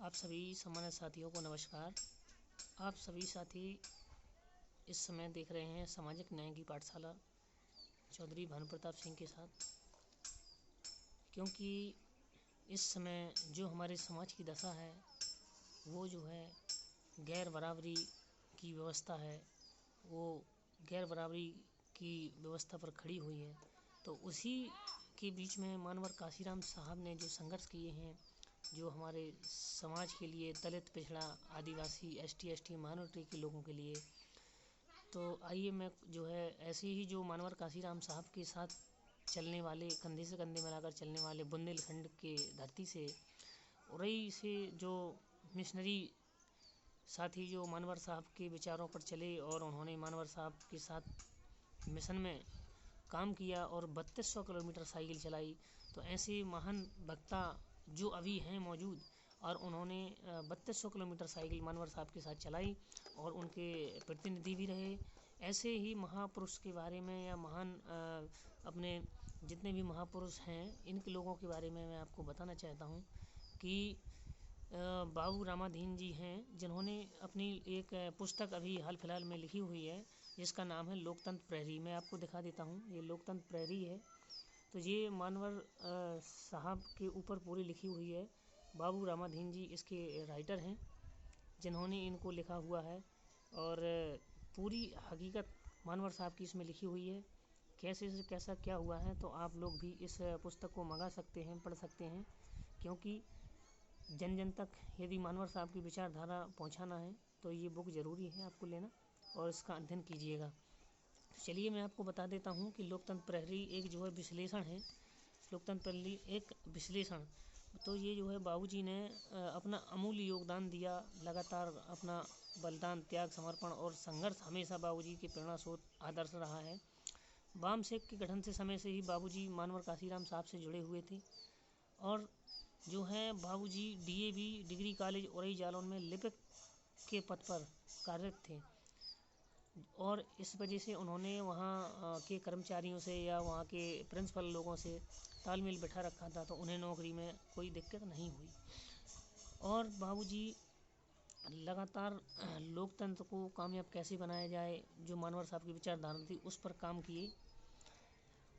आप सभी सामान्य साथियों को नमस्कार। आप सभी साथी इस समय देख रहे हैं सामाजिक न्याय की पाठशाला चौधरी भानु प्रताप सिंह के साथ, क्योंकि इस समय जो हमारे समाज की दशा है वो जो है गैर बराबरी की व्यवस्था है, वो गैर बराबरी की व्यवस्था पर खड़ी हुई है। तो उसी के बीच में मानवर काशीराम साहब ने जो संघर्ष किए हैं, जो हमारे समाज के लिए, दलित, पिछड़ा, आदिवासी, ST माइनॉरिटी के लोगों के लिए, तो आइए मैं जो है ऐसे ही जो मानवर काशीराम साहब के साथ चलने वाले, कंधे से कंधे मिलाकर चलने वाले बुंदेलखंड के धरती से, उरई से जो मिशनरी साथी जो मानवर साहब के विचारों पर चले और उन्होंने मानवर साहब के साथ मिशन में काम किया और 3200 किलोमीटर साइकिल चलाई। तो ऐसे महान वक्ता जो अभी हैं मौजूद, और उन्होंने 3200 किलोमीटर साइकिल मानवर साहब के साथ चलाई और उनके प्रतिनिधि भी रहे। ऐसे ही महापुरुष के बारे में या महान अपने जितने भी महापुरुष हैं, इनके लोगों के बारे में मैं आपको बताना चाहता हूँ कि बाबू रामाधीन जी हैं, जिन्होंने अपनी एक पुस्तक अभी हाल फिलहाल में लिखी हुई है जिसका नाम है लोकतंत्र प्रहरी। मैं आपको दिखा देता हूँ, ये लोकतंत्र प्रहरी है। तो ये मानवर साहब के ऊपर पूरी लिखी हुई है। बाबू रामाधीन जी इसके राइटर हैं जिन्होंने इनको लिखा हुआ है, और पूरी हकीकत मानवर साहब की इसमें लिखी हुई है, कैसे से कैसा क्या हुआ है। तो आप लोग भी इस पुस्तक को मंगा सकते हैं, पढ़ सकते हैं, क्योंकि जन जन तक यदि मानवर साहब की विचारधारा पहुंचाना है तो ये बुक ज़रूरी है आपको लेना और इसका अध्ययन कीजिएगा। तो चलिए मैं आपको बता देता हूँ कि लोकतंत्र प्रहरी एक जो है विश्लेषण है। लोकतंत्र प्रहरी एक विश्लेषण, तो ये जो है बाबूजी ने अपना अमूल्य योगदान दिया, लगातार अपना बलिदान, त्याग, समर्पण और संघर्ष हमेशा बाबूजी के प्रेरणा स्रोत, आदर्श रहा है। वाम सेक के गठन से समय से ही बाबूजी मानवर काशीराम साहब से जुड़े हुए थे, और जो है बाबूजी DAV degree college Orai Jalaun में लिपिक के पद पर कार्यरत थे, और इस वजह से उन्होंने वहाँ के कर्मचारियों से या वहाँ के प्रिंसिपल लोगों से तालमेल बिठा रखा था, तो उन्हें नौकरी में कोई दिक्कत नहीं हुई। और बाबूजी लगातार लोकतंत्र को कामयाब कैसे बनाया जाए, जो मानवर साहब की विचारधारा थी उस पर काम किए,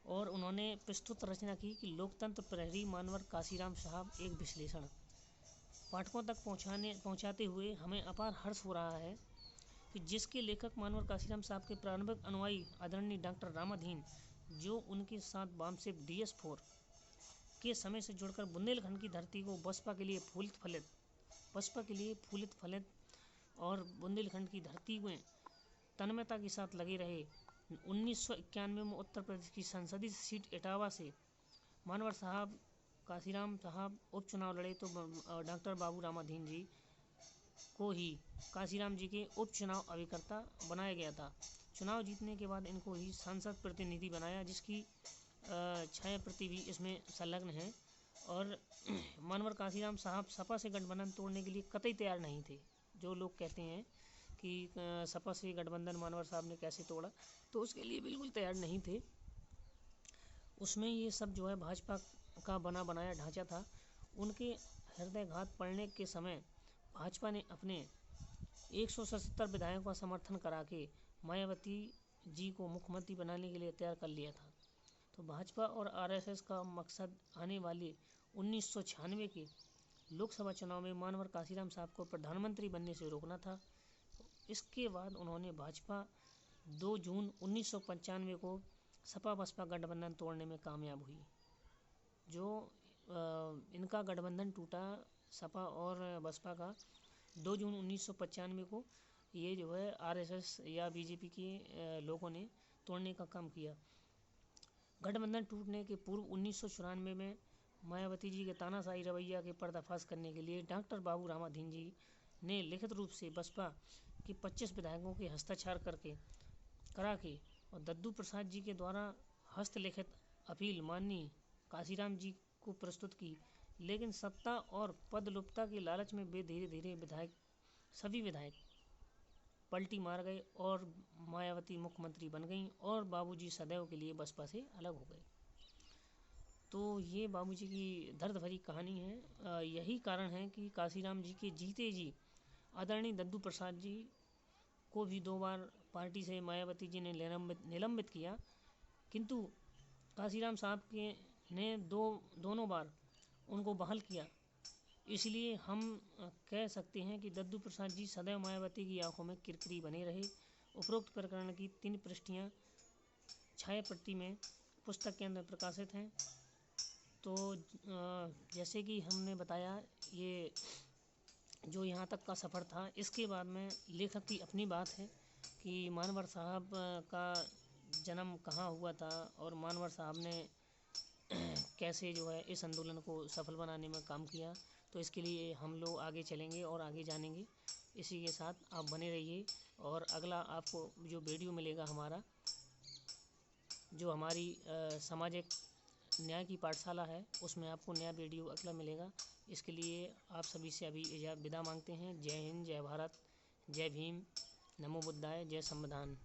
और उन्होंने प्रस्तुत रचना की कि लोकतंत्र प्रहरी मानवर काशीराम साहब एक विश्लेषण। पाठकों तक पहुंचाते हुए हमें अपार हर्ष हो रहा है कि जिसके लेखक मानवर काशीराम साहब के प्रारंभिक अनुयायी आदरणीय डॉक्टर रामाधीन, जो उनके साथ वामसेक DS4 के समय से जुड़कर बुंदेलखंड की धरती को बसपा के लिए फूलित फलित और बुंदेलखंड की धरती में तन्मयता के साथ लगे रहे। 1991 में उत्तर प्रदेश की संसदीय सीट इटावा से मानवर साहब काशीराम साहब उपचुनाव लड़े, तो डॉक्टर बाबू रामाधीन जी को ही काशीराम जी के उपचुनाव अभिकर्ता बनाया गया था। चुनाव जीतने के बाद इनको ही सांसद प्रतिनिधि बनाया, जिसकी छाया प्रति भी इसमें संलग्न है। और मानवर काशीराम साहब सपा से गठबंधन तोड़ने के लिए कतई तैयार नहीं थे। जो लोग कहते हैं कि सपा से गठबंधन मानवर साहब ने कैसे तोड़ा, तो उसके लिए बिल्कुल तैयार नहीं थे। उसमें ये सब जो है भाजपा का बना बनाया ढांचा था। उनके हृदयघात पड़ने के समय भाजपा ने अपने 177 विधायकों का समर्थन करा के मायावती जी को मुख्यमंत्री बनाने के लिए तैयार कर लिया था। तो भाजपा और RSS का मकसद आने वाले 1996 के लोकसभा चुनाव में मानवर काशीराम साहब को प्रधानमंत्री बनने से रोकना था। इसके बाद उन्होंने भाजपा 2 जून 1995 को सपा बसपा गठबंधन तोड़ने में कामयाब हुई। जो इनका गठबंधन टूटा सपा और बसपा का 2 जून 1995 को, ये जो है RSS या BJP के लोगों ने तोड़ने का काम किया। गठबंधन टूटने के पूर्व 1994 में मायावती जी के तानाशाही रवैया के पर्दाफाश करने के लिए डॉक्टर बाबू रामाधीन जी ने लिखित रूप से बसपा के 25 विधायकों के हस्ताक्षर करा के और दद्दू प्रसाद जी के द्वारा हस्तलिखित अपील माननीय काशीराम जी को प्रस्तुत की। लेकिन सत्ता और पदलुप्तता के लालच में वे धीरे धीरे सभी विधायक पलटी मार गए और मायावती मुख्यमंत्री बन गईं, और बाबूजी सदैव के लिए बसपा से अलग हो गए। तो ये बाबूजी की दर्द भरी कहानी है। यही कारण है कि काशीराम जी के जीते जी आदरणीय दद्दू प्रसाद जी को भी 2 बार पार्टी से मायावती जी ने निलंबित किया, किंतु काशीराम साहब के ने दोनों बार उनको बहाल किया। इसलिए हम कह सकते हैं कि दद्दू प्रसाद जी सदैव मायावती की आंखों में किरकिरी बने रहे। उपरोक्त प्रकरण की 3 पृष्ठियाँ छाया प्रति में पुस्तक के अंदर प्रकाशित हैं। तो जैसे कि हमने बताया, ये जो यहाँ तक का सफ़र था, इसके बाद में लेखक की अपनी बात है कि मानवर साहब का जन्म कहाँ हुआ था और मानवर साहब ने कैसे जो है इस आंदोलन को सफल बनाने में काम किया। तो इसके लिए हम लोग आगे चलेंगे और आगे जानेंगे। इसी के साथ आप बने रहिए। और अगला आपको जो वीडियो मिलेगा हमारा, जो हमारी सामाजिक न्याय की पाठशाला है, उसमें आपको नया वीडियो अगला मिलेगा। इसके लिए आप सभी से अभी विदा मांगते हैं। जय हिंद, जय भारत, जय भीम, नमो बुद्धाय, जय संविधान।